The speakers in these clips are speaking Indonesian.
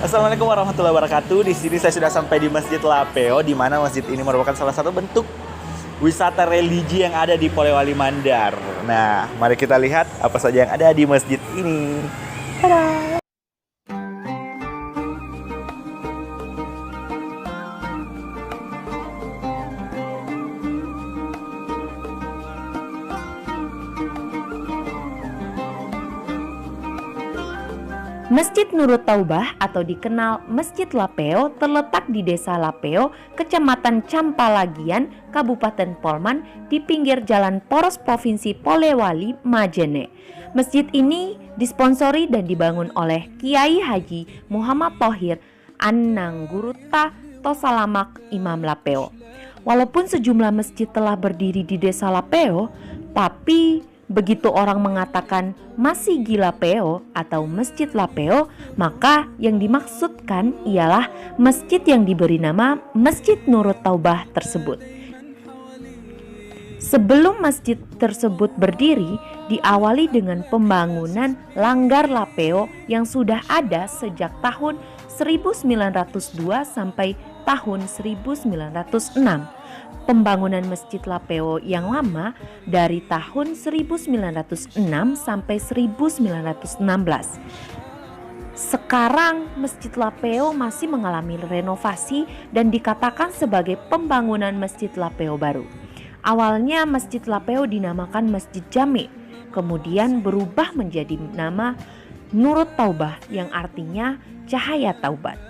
Assalamualaikum warahmatullahi wabarakatuh. Di sini saya sudah sampai di Masjid Lapeo, di mana masjid ini merupakan salah satu bentuk wisata religi yang ada di Polewali Mandar. Nah, mari kita lihat apa saja yang ada di masjid ini. Tada! Masjid Nurut Taubah atau dikenal Masjid Lapeo terletak di Desa Lapeo, Kecamatan Campalagian, Kabupaten Polman di pinggir Jalan Poros Provinsi Polewali, Majene. Masjid ini disponsori dan dibangun oleh Kiai Haji Muhammad Thohir Anangguruta Tosalamak Imam Lapeo. Walaupun sejumlah masjid telah berdiri di Desa Lapeo, tapi begitu orang mengatakan Masigi Lapeo atau Masjid Lapeo, maka yang dimaksudkan ialah masjid yang diberi nama Masjid Nurut Taubah tersebut. Sebelum masjid tersebut berdiri, diawali dengan pembangunan Langgar Lapeo yang sudah ada sejak tahun 1902 sampai tahun 1906. Pembangunan Masjid Lapeo yang lama dari tahun 1906 sampai 1916. Sekarang Masjid Lapeo masih mengalami renovasi dan dikatakan sebagai pembangunan Masjid Lapeo baru. Awalnya Masjid Lapeo dinamakan Masjid Jami, kemudian berubah menjadi nama Nurut Taubah yang artinya cahaya taubat.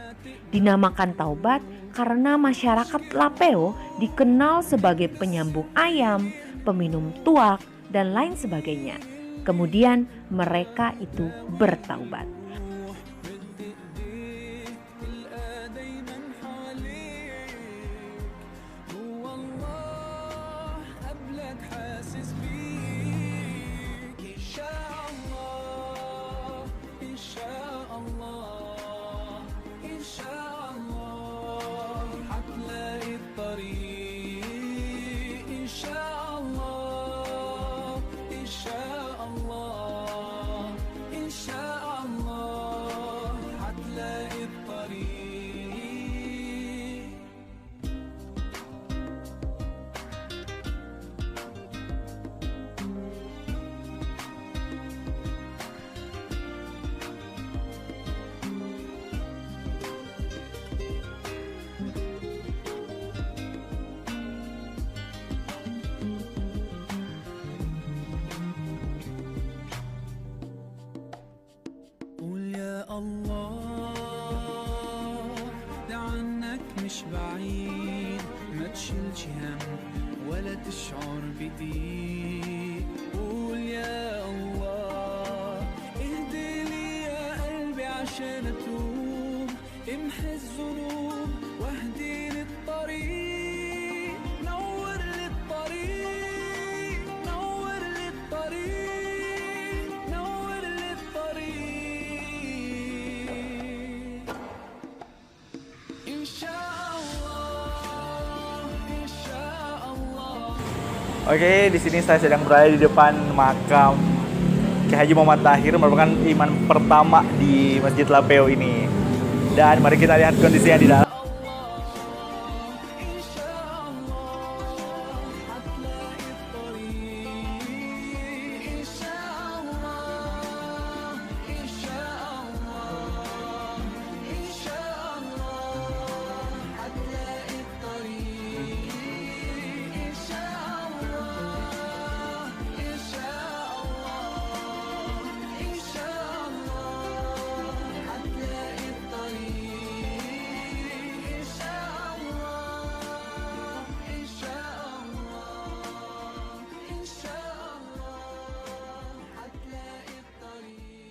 Dinamakan taubat karena masyarakat Lapeo dikenal sebagai penyambung ayam, peminum tuak, dan lain sebagainya. Kemudian mereka itu bertaubat. الله ده عنك مش بعيد ما تشيلش هم ولا تشعر بضيق قول يا الله اهدي لي يا قلبي عشان اتوب امحي الذنوب واهدي للطريق نور للطريق نور للطريق نور للطريق Oke, di sini saya sedang berada di depan makam Kiai Haji Muhammad Thohir, merupakan imam pertama di Masjid Lapeo ini. Dan mari kita lihat kondisinya di dalam.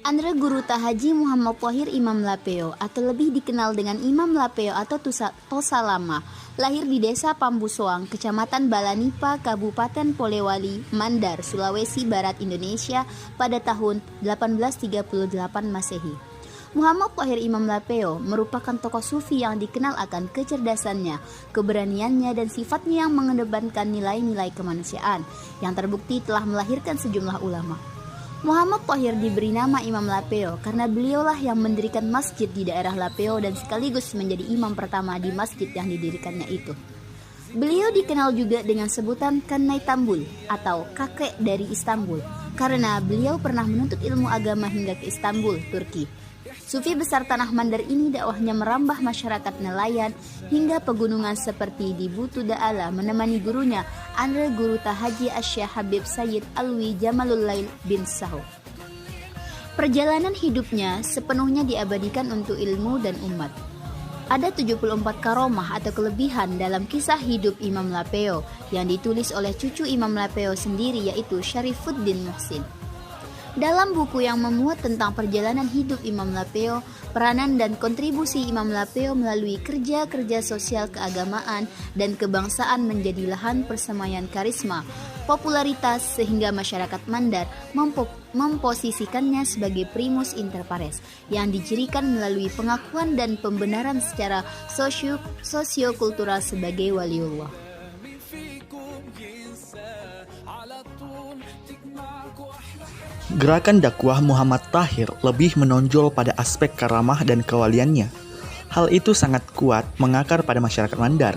Anangguruta Haji Muhammad Thohir Imam Lapeo atau lebih dikenal dengan Imam Lapeo atau Tosalama, lahir di Desa Pambusoang, Kecamatan Balanipa, Kabupaten Polewali, Mandar, Sulawesi Barat, Indonesia pada tahun 1838 Masehi. Muhammad Thohir Imam Lapeo merupakan tokoh sufi yang dikenal akan kecerdasannya, keberaniannya, dan sifatnya yang mengedepankan nilai-nilai kemanusiaan yang terbukti telah melahirkan sejumlah ulama. Muhammad Thohir diberi nama Imam Lapeo karena beliaulah yang mendirikan masjid di daerah Lapeo dan sekaligus menjadi imam pertama di masjid yang didirikannya itu. Beliau dikenal juga dengan sebutan Kanai Tambul atau kakek dari Istanbul karena beliau pernah menuntut ilmu agama hingga ke Istanbul, Turki. Sufi besar Tanah Mandar ini dakwahnya merambah masyarakat nelayan hingga pegunungan seperti di Butu Da'ala menemani gurunya Andre Guru Tahaji Asya Habib Sayyid Alwi Jamalul Lail bin Sahu. Perjalanan hidupnya sepenuhnya diabadikan untuk ilmu dan umat. Ada 74 karomah atau kelebihan dalam kisah hidup Imam Lapeo yang ditulis oleh cucu Imam Lapeo sendiri yaitu Syarifuddin Muhsin. Dalam buku yang memuat tentang perjalanan hidup Imam Lapeo, peranan dan kontribusi Imam Lapeo melalui kerja-kerja sosial keagamaan dan kebangsaan menjadi lahan persemaian karisma, popularitas sehingga masyarakat Mandar memposisikannya sebagai primus inter pares yang dicirikan melalui pengakuan dan pembenaran secara sosiokultural sebagai waliullah. Gerakan dakwah Muhammad Thohir lebih menonjol pada aspek karamah dan kewaliannya. Hal itu sangat kuat mengakar pada masyarakat Mandar.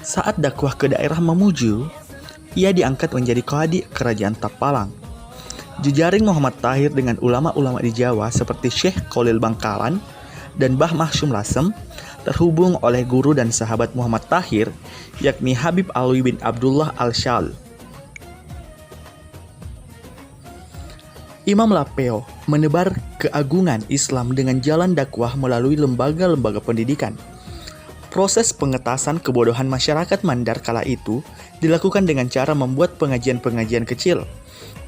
Saat dakwah ke daerah Mamuju, ia diangkat menjadi qadi kerajaan Tapalang. Jejaring Muhammad Thohir dengan ulama-ulama di Jawa seperti Syekh Khalil Bangkalan dan Mbah Mahsyum Lasem terhubung oleh guru dan sahabat Muhammad Thohir, yakni Habib Alwi bin Abdullah Al-Syal. Imam Lapeo menebar keagungan Islam dengan jalan dakwah melalui lembaga-lembaga pendidikan. Proses pengetasan kebodohan masyarakat Mandar kala itu dilakukan dengan cara membuat pengajian-pengajian kecil.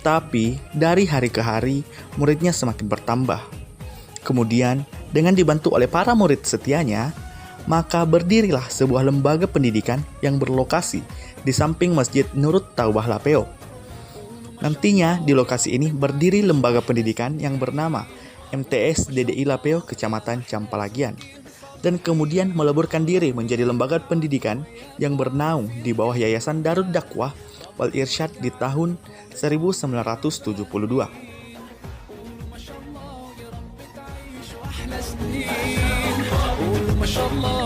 Tapi dari hari ke hari, muridnya semakin bertambah. Kemudian, dengan dibantu oleh para murid setianya, maka berdirilah sebuah lembaga pendidikan yang berlokasi di samping Masjid Nurut Taubah Lapeo. Nantinya di lokasi ini berdiri lembaga pendidikan yang bernama MTS DDI Lapeo Kecamatan Campalagian dan kemudian meleburkan diri menjadi lembaga pendidikan yang bernaung di bawah Yayasan Darud Dakwah wal Irsyad di tahun 1972. ما شاء الله